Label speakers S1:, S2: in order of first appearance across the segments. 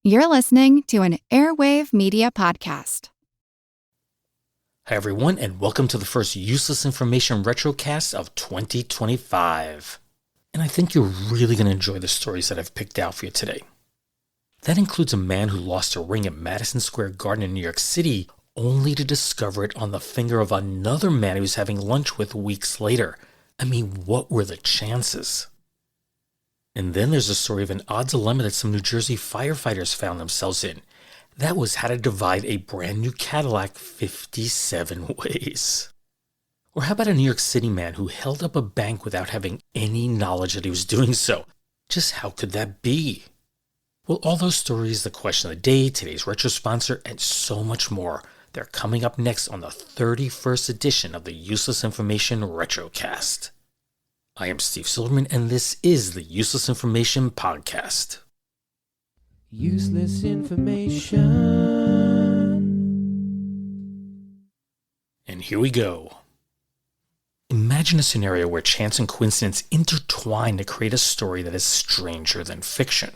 S1: You're listening to an Airwave Media Podcast.
S2: Hi, everyone, and welcome to the first Useless Information Retrocast of 2025. And I think you're really going to enjoy the stories that I've picked out for you today. That includes a man who lost a ring at Madison Square Garden in New York City, only to discover it on the finger of another man he was having lunch with weeks later. I mean, what were the chances? And then there's a story of an odd dilemma that some New Jersey firefighters found themselves in. That was how to divide a brand new Cadillac 57 ways. Or how about a New York City man who held up a bank without having any knowledge that he was doing so? Just how could that be? Well, all those stories, the question of the day, today's retro sponsor, and so much more, they're coming up next on the 31st edition of the Useless Information Retrocast. I am Steve Silverman, and this is the Useless Information Podcast.
S3: Useless information.
S2: And here we go. Imagine a scenario where chance and coincidence intertwine to create a story that is stranger than fiction.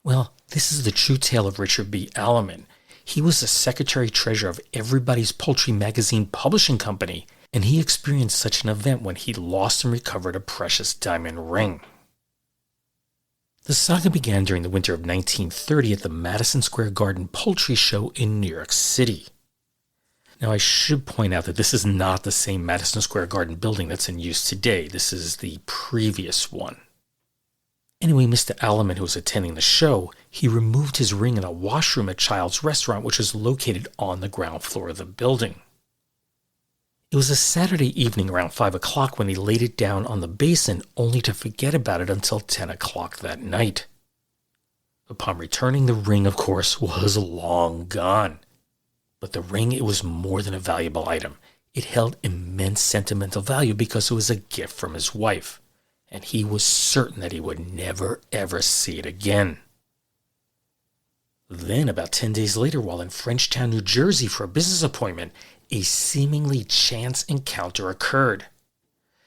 S2: Well, this is the true tale of Richard B. Alleman. He was the secretary-treasurer of Everybody's Poultry Magazine publishing company, and he experienced such an event when he lost and recovered a precious diamond ring. The saga began during the winter of 1930 at the Madison Square Garden Poultry Show in New York City. Now, I should point out that this is not the same Madison Square Garden building that's in use today. This is the previous one. Anyway, Mr. Alleman, who was attending the show, he removed his ring in a washroom at Child's Restaurant, which was located on the ground floor of the building. It was a Saturday evening around 5 o'clock when he laid it down on the basin, only to forget about it until 10 o'clock that night. Upon returning, the ring, of course, was long gone. But the ring, it was more than a valuable item. It held immense sentimental value because it was a gift from his wife, and he was certain that he would never, ever see it again. Then, about 10 days later, while in Frenchtown, New Jersey for a business appointment, a seemingly chance encounter occurred.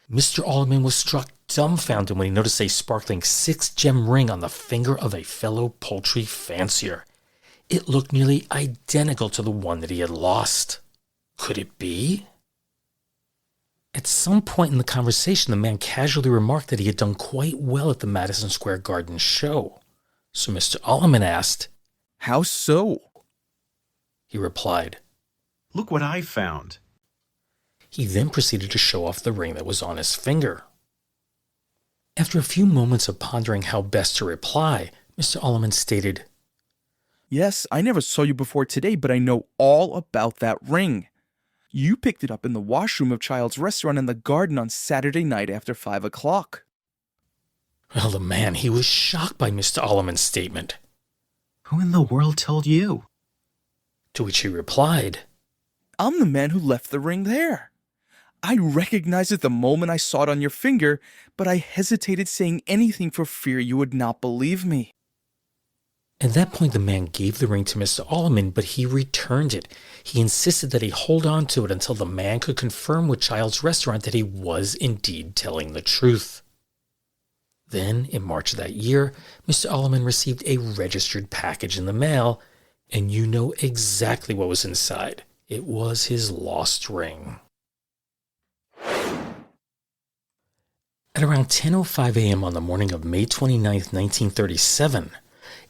S2: Mr. Alleman was struck dumbfounded when he noticed a sparkling 6-gem ring on the finger of a fellow poultry fancier. It looked nearly identical to the one that he had lost. Could it be? At some point in the conversation, the man casually remarked that he had done quite well at the Madison Square Garden show. So Mr. Alleman asked,
S4: "How so?"
S2: He replied,
S5: "Look what I found."
S2: He then proceeded to show off the ring that was on his finger. After a few moments of pondering how best to reply, Mr. Alleman stated,
S4: "Yes, I never saw you before today, but I know all about that ring. You picked it up in the washroom of Child's Restaurant in the garden on Saturday night after 5 o'clock.
S2: Well, the man, he was shocked by Mr. Alleman's statement.
S5: "Who in the world told you?"
S2: To which he replied,
S4: "I'm the man who left the ring there. I recognized it the moment I saw it on your finger, but I hesitated saying anything for fear you would not believe me."
S2: At that point, the man gave the ring to Mr. Alleman, but he returned it. He insisted that he hold on to it until the man could confirm with Child's Restaurant that he was indeed telling the truth. Then, in March of that year, Mr. Alleman received a registered package in the mail, and you know exactly what was inside. It was his lost ring. At around 10:05 a.m. on the morning of May 29, 1937,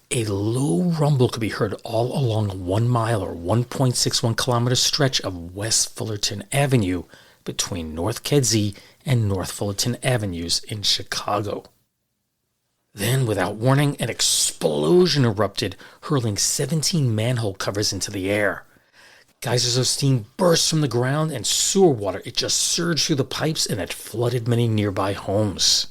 S2: a low rumble could be heard all along a 1 mile or 1.61 kilometer stretch of West Fullerton Avenue between North Kedzie and North Fullerton Avenues in Chicago. Then, without warning, an explosion erupted, hurling 17 manhole covers into the air. Geysers of steam burst from the ground, and sewer water, it just surged through the pipes and it flooded many nearby homes.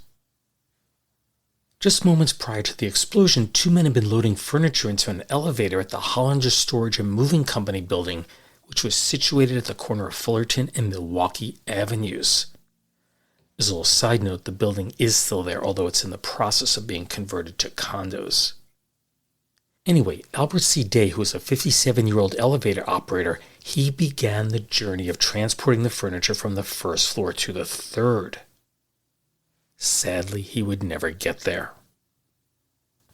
S2: Just moments prior to the explosion, 2 men had been loading furniture into an elevator at the Hollander Storage and Moving Company building, which was situated at the corner of Fullerton and Milwaukee Avenues. As a little side note, the building is still there, although it's in the process of being converted to condos. Anyway, Albert C. Day, who was a 57-year-old elevator operator, he began the journey of transporting the furniture from the first floor to the third. Sadly, he would never get there.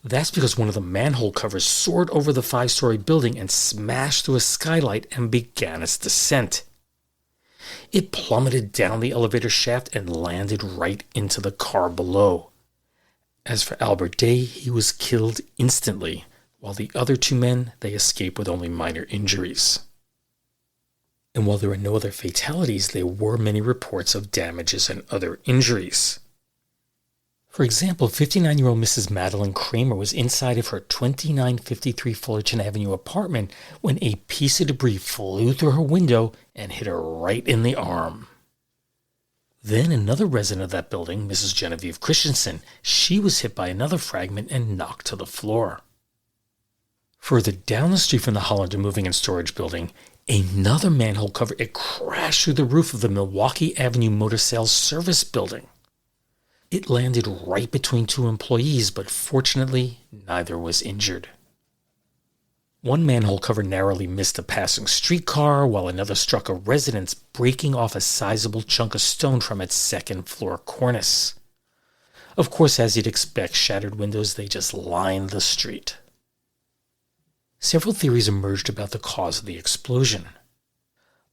S2: That's because one of the manhole covers soared over the 5-story building and smashed through a skylight and began its descent. It plummeted down the elevator shaft and landed right into the car below. As for Albert Day, he was killed instantly, while the other 2 men, they escaped with only minor injuries. And while there were no other fatalities, there were many reports of damages and other injuries. For example, 59-year-old Mrs. Madeline Kramer was inside of her 2953 Fullerton Avenue apartment when a piece of debris flew through her window and hit her right in the arm. Then another resident of that building, Mrs. Genevieve Christensen, she was hit by another fragment and knocked to the floor. Further down the street from the Hollander Moving and Storage Building, another manhole cover, it crashed through the roof of the Milwaukee Avenue Motor Sales Service Building. It landed right between 2 employees, but fortunately, neither was injured. One manhole cover narrowly missed a passing streetcar, while another struck a residence, breaking off a sizable chunk of stone from its 2nd-floor cornice. Of course, as you'd expect, shattered windows, they just lined the street. Several theories emerged about the cause of the explosion.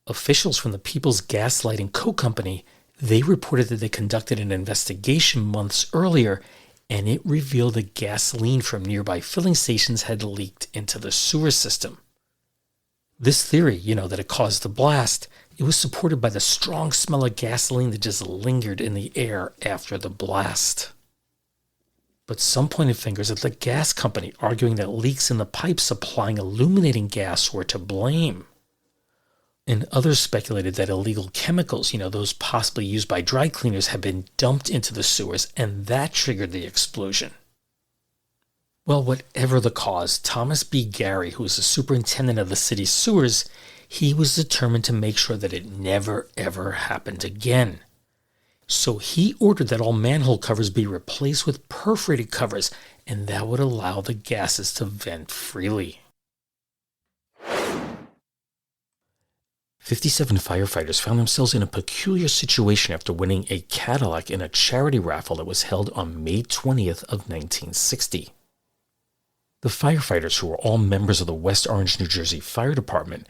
S2: Officials from the People's Gas Light and Co. Company, they reported that they conducted an investigation months earlier, and it revealed that gasoline from nearby filling stations had leaked into the sewer system. This theory, that it caused the blast, it was supported by the strong smell of gasoline that just lingered in the air after the blast. But some pointed fingers at the gas company, arguing that leaks in the pipes supplying illuminating gas were to blame. And others speculated that illegal chemicals, those possibly used by dry cleaners, had been dumped into the sewers, and that triggered the explosion. Well, whatever the cause, Thomas B. Gary, who was the superintendent of the city's sewers, he was determined to make sure that it never, ever happened again. So he ordered that all manhole covers be replaced with perforated covers, and that would allow the gases to vent freely. 57 firefighters found themselves in a peculiar situation after winning a Cadillac in a charity raffle that was held on May 20th of 1960. The firefighters, who were all members of the West Orange, New Jersey Fire Department,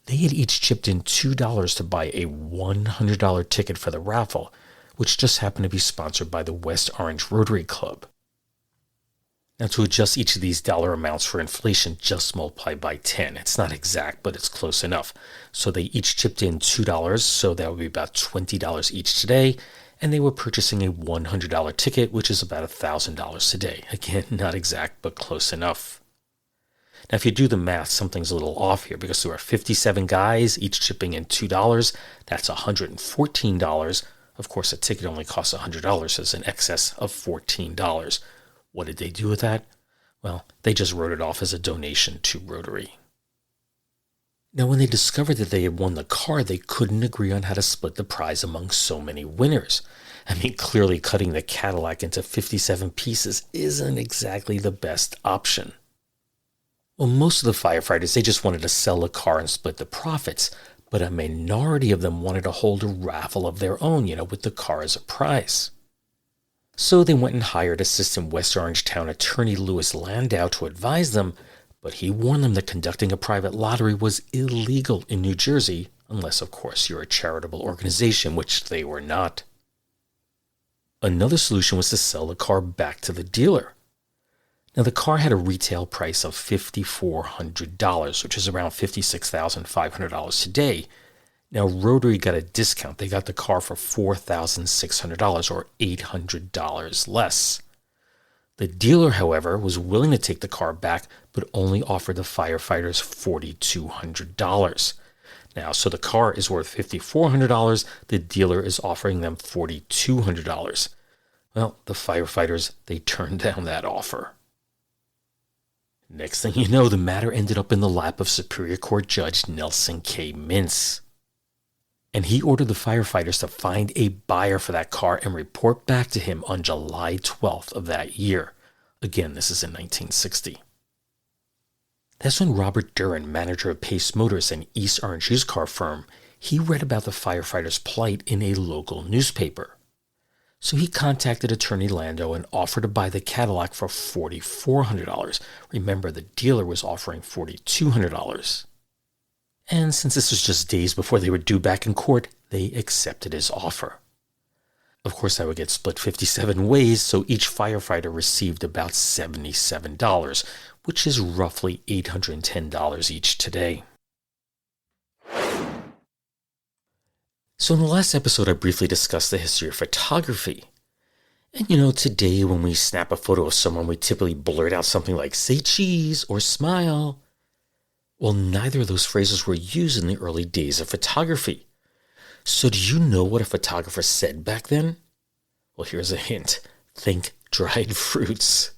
S2: they had each chipped in $2 to buy a $100 ticket for the raffle, which just happened to be sponsored by the West Orange Rotary Club. Now, to adjust each of these dollar amounts for inflation, just multiply by 10. It's not exact, but it's close enough. So they each chipped in $2, so that would be about $20 each today, and they were purchasing a $100 ticket, which is about $1,000 today. Again, not exact, but close enough. Now, if you do the math, something's a little off here, because there are 57 guys, each chipping in $2. That's $114. Of course, a ticket only costs $100, so it's an excess of $14. What did they do with that? Well, they just wrote it off as a donation to Rotary. Now, when they discovered that they had won the car, they couldn't agree on how to split the prize among so many winners. Clearly cutting the Cadillac into 57 pieces isn't exactly the best option. Well, most of the firefighters, they just wanted to sell the car and split the profits, but a minority of them wanted to hold a raffle of their own, with the car as a prize. So they went and hired Assistant West Orange Town Attorney Louis Landau to advise them, but he warned them that conducting a private lottery was illegal in New Jersey, unless, of course, you're a charitable organization, which they were not. Another solution was to sell the car back to the dealer. Now, the car had a retail price of $5,400, which is around $56,500 today. Now, Rotary got a discount. They got the car for $4,600, or $800 less. The dealer, however, was willing to take the car back, but only offered the firefighters $4,200. Now, so the car is worth $5,400. The dealer is offering them $4,200. Well, the firefighters, they turned down that offer. Next thing you know, the matter ended up in the lap of Superior Court Judge Nelson K. Mintz. And he ordered the firefighters to find a buyer for that car and report back to him on July 12th of that year. Again, this is in 1960. That's when Robert Duran, manager of Pace Motors, an East Orange used car firm, he read about the firefighters' plight in a local newspaper. So he contacted attorney Lando and offered to buy the Cadillac for $4,400. Remember, the dealer was offering $4,200. And since this was just days before they were due back in court, they accepted his offer. Of course, that would get split 57 ways, so each firefighter received about $77, which is roughly $810 each today. So in the last episode, I briefly discussed the history of photography. And today when we snap a photo of someone, we typically blurt out something like, say cheese or smile. Well, neither of those phrases were used in the early days of photography. So do you know what a photographer said back then? Well, here's a hint. Think dried fruits.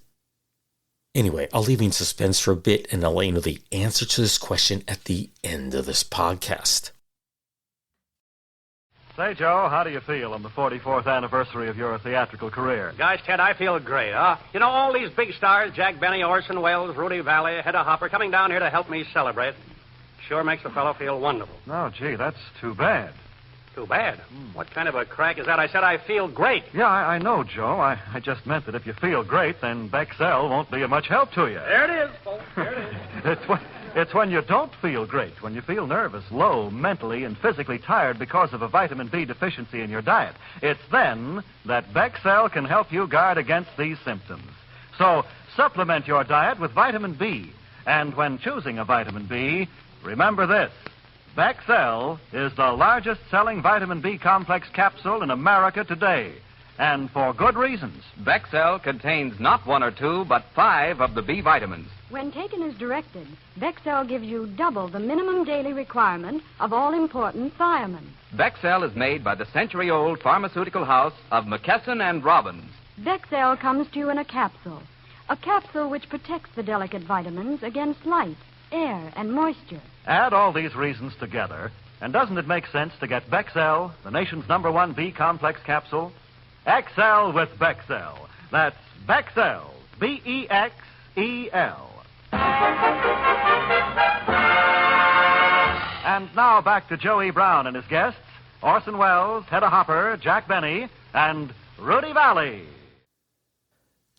S2: Anyway, I'll leave you in suspense for a bit, and I'll let you know the answer to this question at the end of this podcast.
S3: Say, Joe, how do you feel on the 44th anniversary of your theatrical career?
S6: Gosh, Ted, I feel great, huh? All these big stars, Jack Benny, Orson Welles, Rudy Valley, Hedda Hopper, coming down here to help me celebrate. Sure makes a fellow feel wonderful.
S3: Oh, gee, that's too bad.
S6: Too bad? What kind of a crack is that? I said I feel great.
S3: Yeah, I know, Joe. I just meant that if you feel great, then Bexell won't be of much help to you.
S6: There it is, folks. There it is.
S3: It's when you don't feel great, when you feel nervous, low, mentally, and physically tired because of a vitamin B deficiency in your diet. It's then that Bexell can help you guard against these symptoms. So supplement your diet with vitamin B. And when choosing a vitamin B, remember this. Bexell is the largest selling vitamin B complex capsule in America today. And for good reasons.
S7: Bexell contains not one or two, but 5 of the B vitamins.
S8: When taken as directed, Bexell gives you double the minimum daily requirement of all important thiamine.
S7: Bexell is made by the century-old pharmaceutical house of McKesson and Robbins.
S8: Bexell comes to you in a capsule which protects the delicate vitamins against light, air, and moisture.
S3: Add all these reasons together, and doesn't it make sense to get Bexell, the nation's #1 B complex capsule? Excel with Bexell. That's Bexell, Bexel. And now back to Joey Brown and his guests, Orson Welles, Hedda Hopper, Jack Benny, and Rudy Valley.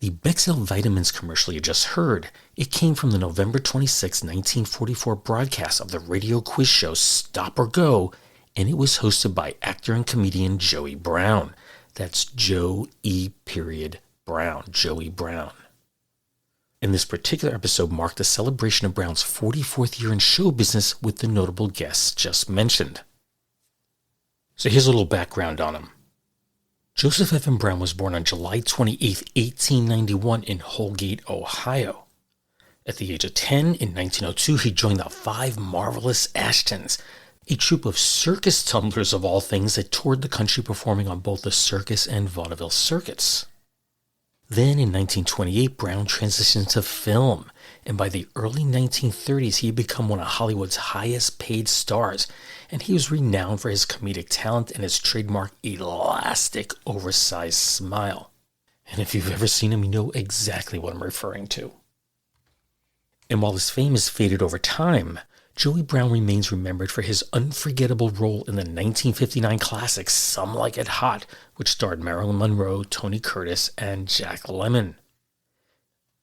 S2: The Bexell Vitamins commercial you just heard, it came from the November 26, 1944 broadcast of the radio quiz show Stop or Go, and it was hosted by actor and comedian Joey Brown. That's Joey Brown, Joey Brown. And this particular episode marked the celebration of Brown's 44th year in show business with the notable guests just mentioned. So here's a little background on him. Joseph Evan Brown was born on July 28, 1891 in Holgate, Ohio. At the age of 10, in 1902, he joined the Five Marvelous Ashtons, a troupe of circus tumblers of all things that toured the country performing on both the circus and vaudeville circuits. Then in 1928, Brown transitioned to film, and by the early 1930s, he had become one of Hollywood's highest paid stars, and he was renowned for his comedic talent and his trademark elastic, oversized smile. And if you've ever seen him, you know exactly what I'm referring to. And while his fame has faded over time, Joey Brown remains remembered for his unforgettable role in the 1959 classic Some Like It Hot, which starred Marilyn Monroe, Tony Curtis, and Jack Lemmon.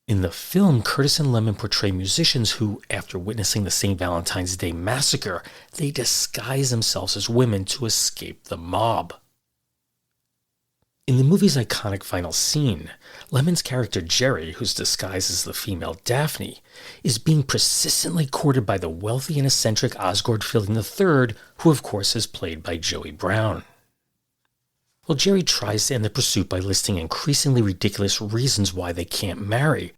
S2: In the film, Curtis and Lemmon portray musicians who, after witnessing the St. Valentine's Day massacre, they disguise themselves as women to escape the mob. In the movie's iconic final scene, Lemon's character Jerry, who's disguised as the female Daphne, is being persistently courted by the wealthy and eccentric Osgood Fielding III, who of course is played by Joey Brown. Well, Jerry tries to end the pursuit by listing increasingly ridiculous reasons why they can't marry.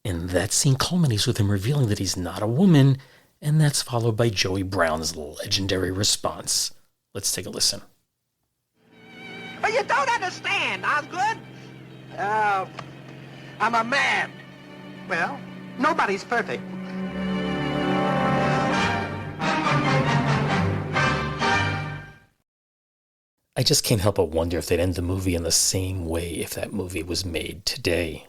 S2: And that scene culminates with him revealing that he's not a woman, and that's followed by Joey Brown's legendary response. Let's take a listen.
S9: But you don't understand, Osgood. I'm a man. Well, nobody's perfect.
S2: I just can't help but wonder if they'd end the movie in the same way if that movie was made today.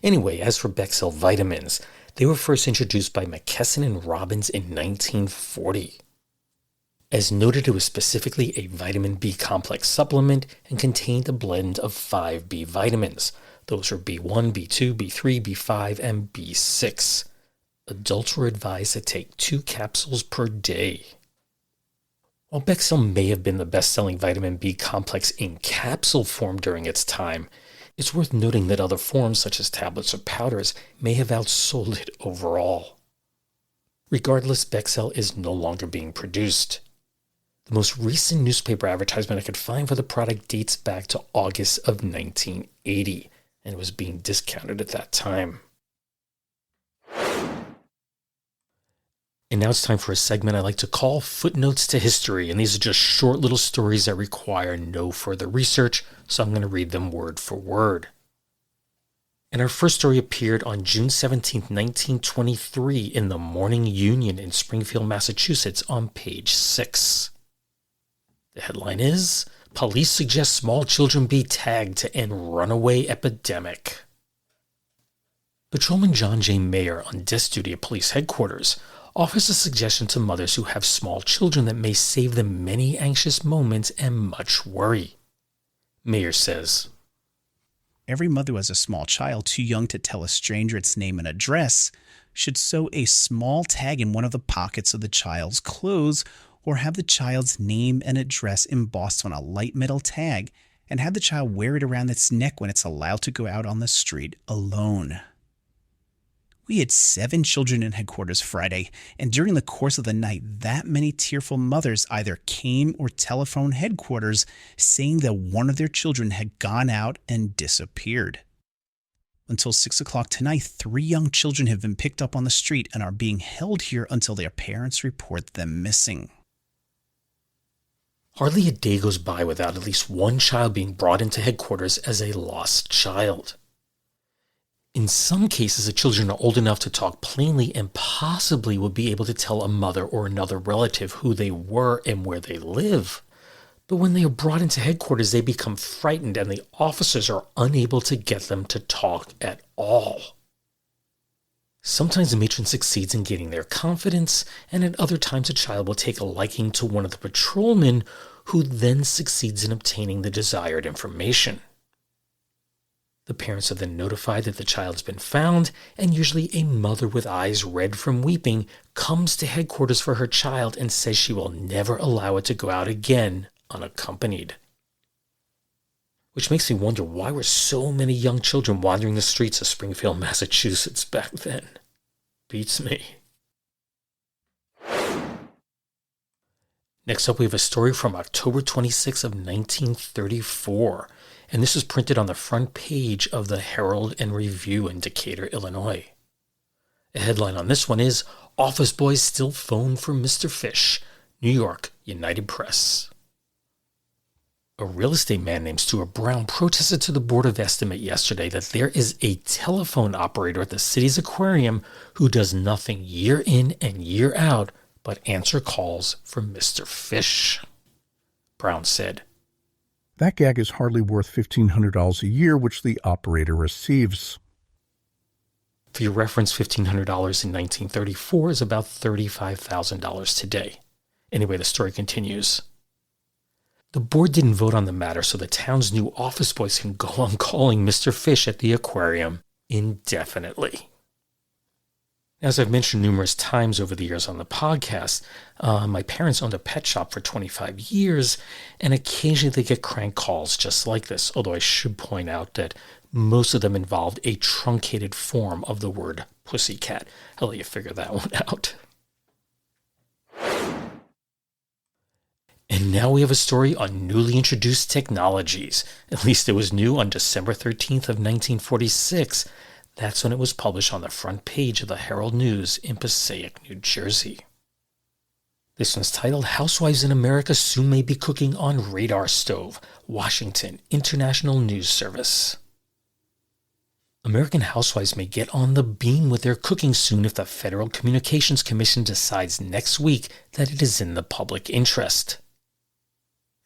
S2: Anyway, as for Bexell Vitamins, they were first introduced by McKesson and Robbins in 1940. As noted, it was specifically a vitamin B complex supplement and contained a blend of 5 B vitamins. Those are B1, B2, B3, B5, and B6. Adults were advised to take 2 capsules per day. While Bexel may have been the best-selling vitamin B complex in capsule form during its time, it's worth noting that other forms, such as tablets or powders, may have outsold it overall. Regardless, Bexel is no longer being produced. The most recent newspaper advertisement I could find for the product dates back to August of 1980, and it was being discounted at that time. And now it's time for a segment I like to call Footnotes to History, and these are just short little stories that require no further research, so I'm going to read them word for word. And our first story appeared on June 17, 1923 in the Morning Union in Springfield, Massachusetts on page 6. The headline is, Police Suggest Small Children Be Tagged to End Runaway Epidemic. Patrolman John J. Mayer, on desk duty at police headquarters, offers a suggestion to mothers who have small children that may save them many anxious moments and much worry. Mayer says,
S10: Every mother who has a small child too young to tell a stranger its name and address should sew a small tag in one of the pockets of the child's clothes or have the child's name and address embossed on a light metal tag and have the child wear it around its neck when it's allowed to go out on the street alone. We had 7 children in headquarters Friday, and during the course of the night, that many tearful mothers either came or telephoned headquarters saying that one of their children had gone out and disappeared. Until 6 o'clock tonight, 3 young children have been picked up on the street and are being held here until their parents report them missing.
S2: Hardly a day goes by without at least one child being brought into headquarters as a lost child. In some cases, the children are old enough to talk plainly and possibly would be able to tell a mother or another relative who they were and where they live. But when they are brought into headquarters, they become frightened and the officers are unable to get them to talk at all. Sometimes the matron succeeds in gaining their confidence, and at other times a child will take a liking to one of the patrolmen, who then succeeds in obtaining the desired information. The parents are then notified that the child has been found, and usually a mother with eyes red from weeping comes to headquarters for her child and says she will never allow it to go out again unaccompanied. Which makes me wonder, why were so many young children wandering the streets of Springfield, Massachusetts back then? Beats me. Next up, we have a story from October 26 of 1934, and this is printed on the front page of the Herald and Review in Decatur, Illinois. The headline on this one is, Office Boys Still Phone for Mr. Fish, New York, United Press. A real estate man named Stuart Brown protested to the Board of Estimate yesterday that there is a telephone operator at the city's aquarium who does nothing year in and year out but answer calls for Mr. Fish. Brown said,
S11: That gag is hardly worth $1,500 a year, which the operator receives.
S2: For your reference, $1,500 in 1934 is about $35,000 today. Anyway, the story continues. The board didn't vote on the matter, so the town's new office boys can go on calling Mr. Fish at the aquarium indefinitely. As I've mentioned numerous times over the years on the podcast, my parents owned a pet shop for 25 years, and occasionally they get crank calls just like this, although I should point out that most of them involved a truncated form of the word pussycat. I'll let you figure that one out. And now we have a story on newly introduced technologies. At least it was new on December 13th of 1946. That's when it was published on the front page of the Herald News in Passaic, New Jersey. This one's titled, Housewives in America Soon May Be Cooking on Radar Stove, Washington International News Service. American housewives may get on the beam with their cooking soon if the Federal Communications Commission decides next week that it is in the public interest.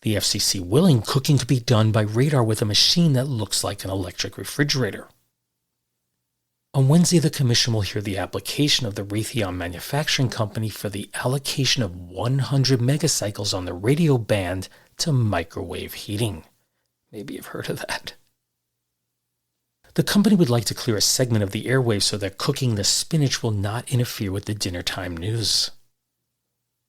S2: The FCC willing cooking to be done by radar with a machine that looks like an electric refrigerator. On Wednesday, the Commission will hear the application of the Raytheon Manufacturing Company for the allocation of 100 megacycles on the radio band to microwave heating. Maybe you've heard of that. The company would like to clear a segment of the airwaves so that cooking the spinach will not interfere with the dinnertime news.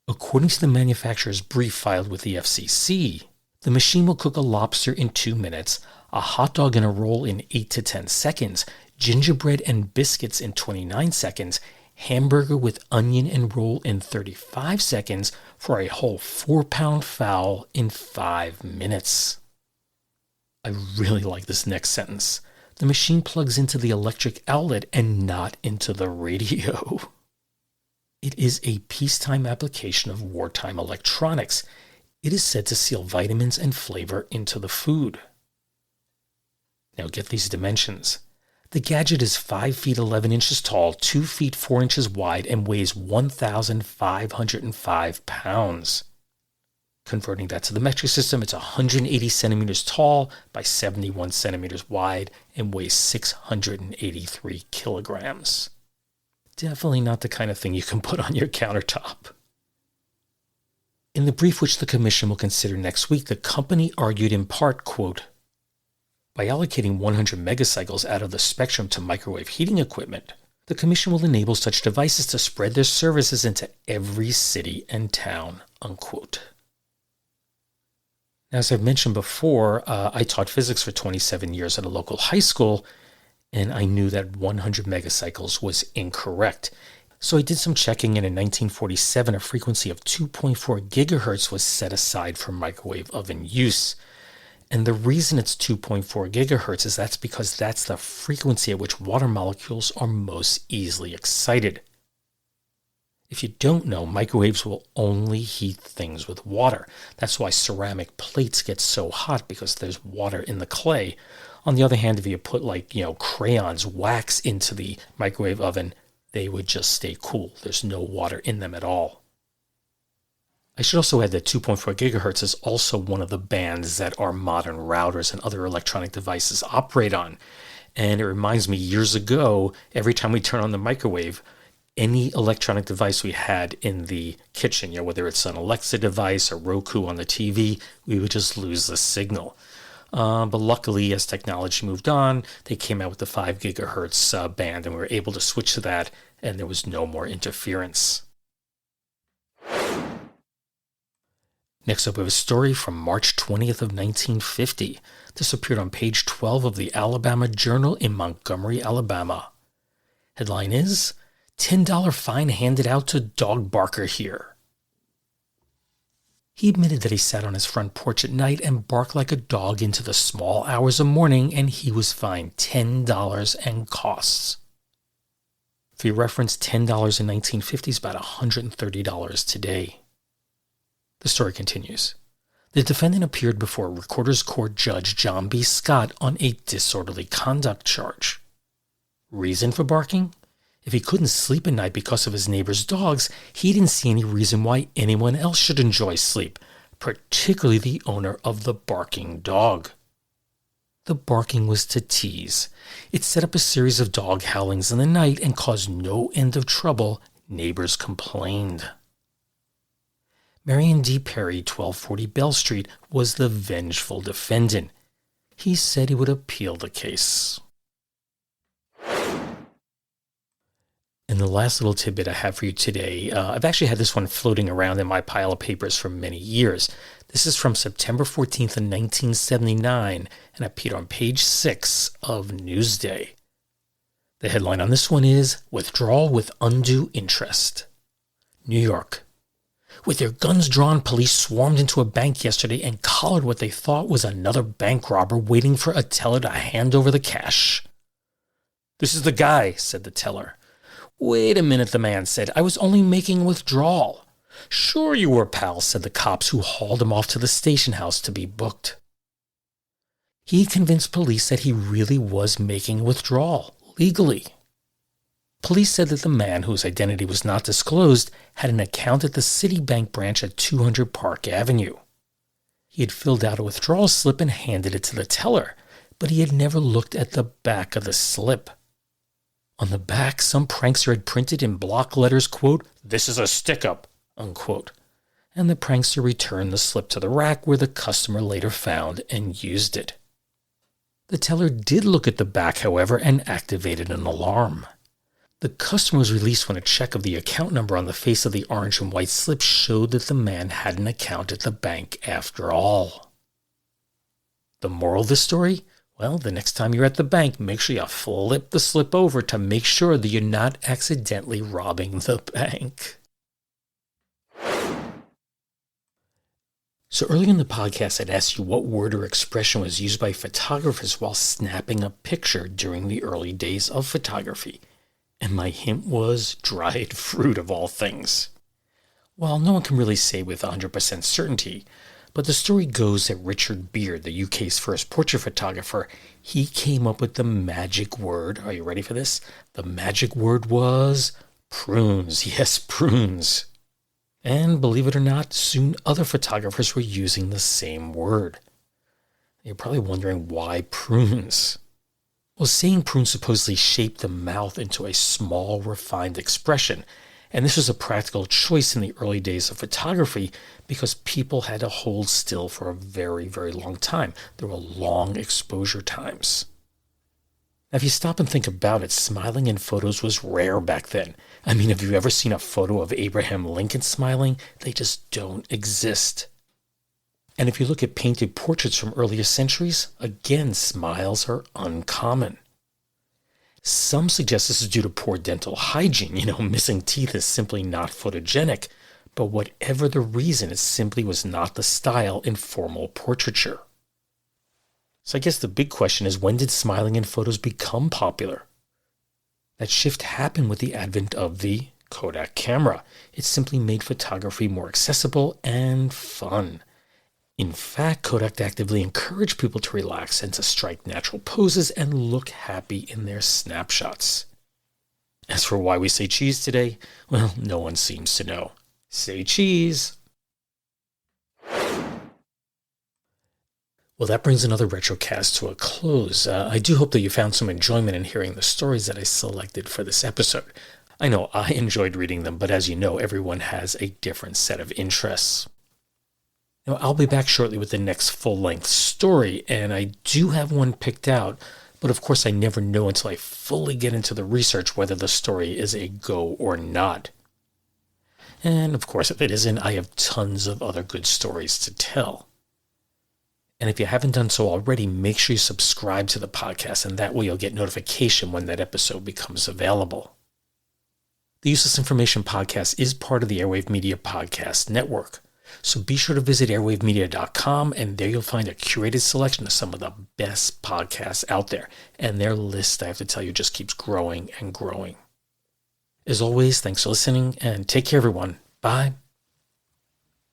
S2: According to the manufacturer's brief filed with the FCC, the machine will cook a lobster in 2 minutes, a hot dog and a roll in 8 to 10 seconds, gingerbread and biscuits in 29 seconds, hamburger with onion and roll in 35 seconds, for a whole 4-pound fowl in 5 minutes. I really like this next sentence. The machine plugs into the electric outlet and not into the radio. It is a peacetime application of wartime electronics. It is said to seal vitamins and flavor into the food. Now get these dimensions. The gadget is 5 feet 11 inches tall, 2 feet 4 inches wide, and weighs 1,505 pounds. Converting that to the metric system, it's 180 centimeters tall by 71 centimeters wide and weighs 683 kilograms. Definitely not the kind of thing you can put on your countertop. In the brief which the Commission will consider next week, the company argued in part, quote, by allocating 100 megacycles out of the spectrum to microwave heating equipment, the Commission will enable such devices to spread their services into every city and town, unquote. Now, as I've mentioned before, I taught physics for 27 years at a local high school, and I knew that 100 megacycles was incorrect. So I did some checking, and in 1947, a frequency of 2.4 gigahertz was set aside for microwave oven use. And the reason it's 2.4 gigahertz is because that's the frequency at which water molecules are most easily excited. If you don't know, microwaves will only heat things with water. That's why ceramic plates get so hot, because there's water in the clay. On the other hand, if you put crayons, wax into the microwave oven, they would just stay cool. There's no water in them at all. I should also add that 2.4 gigahertz is also one of the bands that our modern routers and other electronic devices operate on. And it reminds me, years ago, every time we turn on the microwave, any electronic device we had in the kitchen, whether it's an Alexa device or Roku on the TV, we would just lose the signal. But luckily, as technology moved on, they came out with the 5 gigahertz band, and we were able to switch to that, and there was no more interference. Next up, we have a story from March 20th of 1950. This appeared on page 12 of the Alabama Journal in Montgomery, Alabama. Headline is, $10 fine handed out to dog barker here. He admitted that he sat on his front porch at night and barked like a dog into the small hours of morning, and he was fined $10 and costs. For your reference, $10 in 1950 is about $130 today. The story continues. The defendant appeared before Recorder's Court Judge John B. Scott on a disorderly conduct charge. Reason for barking? If he couldn't sleep at night because of his neighbor's dogs, he didn't see any reason why anyone else should enjoy sleep, particularly the owner of the barking dog. The barking was to tease. It set up a series of dog howlings in the night and caused no end of trouble, neighbors complained. Marion D. Perry, 1240 Bell Street, was the vengeful defendant. He said he would appeal the case. And the last little tidbit I have for you today, I've actually had this one floating around in my pile of papers for many years. This is from September 14th of 1979 and appeared on page 6 of Newsday. The headline on this one is, Withdrawal with Undue Interest. New York. With their guns drawn, police swarmed into a bank yesterday and collared what they thought was another bank robber waiting for a teller to hand over the cash. This is the guy, said the teller. Wait a minute, the man said. I was only making a withdrawal. Sure you were, pal, said the cops, who hauled him off to the station house to be booked. He convinced police that he really was making a withdrawal, legally. Police said that the man, whose identity was not disclosed, had an account at the Citibank branch at 200 Park Avenue. He had filled out a withdrawal slip and handed it to the teller, but he had never looked at the back of the slip. On the back, some prankster had printed in block letters, quote, "This is a stick-up," unquote. And the prankster returned the slip to the rack where the customer later found and used it. The teller did look at the back, however, and activated an alarm. The customer was released when a check of the account number on the face of the orange and white slip showed that the man had an account at the bank after all. The moral of the story? Well, the next time you're at the bank, make sure you flip the slip over to make sure that you're not accidentally robbing the bank. So earlier in the podcast, I'd asked you what word or expression was used by photographers while snapping a picture during the early days of photography. And my hint was dried fruit of all things. Well, no one can really say with 100% certainty, but the story goes that Richard Beard, the UK's first portrait photographer, he came up with the magic word. Are you ready for this? The magic word was prunes. Yes, prunes. And believe it or not, soon other photographers were using the same word. You're probably wondering why prunes. Well, saying prunes supposedly shaped the mouth into a small, refined expression, and this was a practical choice in the early days of photography because people had to hold still for a very, very long time. There were long exposure times. Now, if you stop and think about it, smiling in photos was rare back then. I mean, have you ever seen a photo of Abraham Lincoln smiling? They just don't exist. And if you look at painted portraits from earlier centuries, again, smiles are uncommon. Some suggest this is due to poor dental hygiene. Missing teeth is simply not photogenic. But whatever the reason, it simply was not the style in formal portraiture. So I guess the big question is, when did smiling in photos become popular? That shift happened with the advent of the Kodak camera. It simply made photography more accessible and fun. In fact, Kodak actively encouraged people to relax and to strike natural poses and look happy in their snapshots. As for why we say cheese today, well, no one seems to know. Say cheese! Well, that brings another Retrocast to a close. I do hope that you found some enjoyment in hearing the stories that I selected for this episode. I know I enjoyed reading them, but as you know, everyone has a different set of interests. Now, I'll be back shortly with the next full-length story, and I do have one picked out, but of course I never know until I fully get into the research whether the story is a go or not. And of course, if it isn't, I have tons of other good stories to tell. And if you haven't done so already, make sure you subscribe to the podcast, and that way you'll get notification when that episode becomes available. The Useless Information Podcast is part of the Airwave Media Podcast Network. So be sure to visit airwavemedia.com, and there you'll find a curated selection of some of the best podcasts out there. And their list, I have to tell you, just keeps growing and growing. As always, thanks for listening, and take care, everyone. Bye.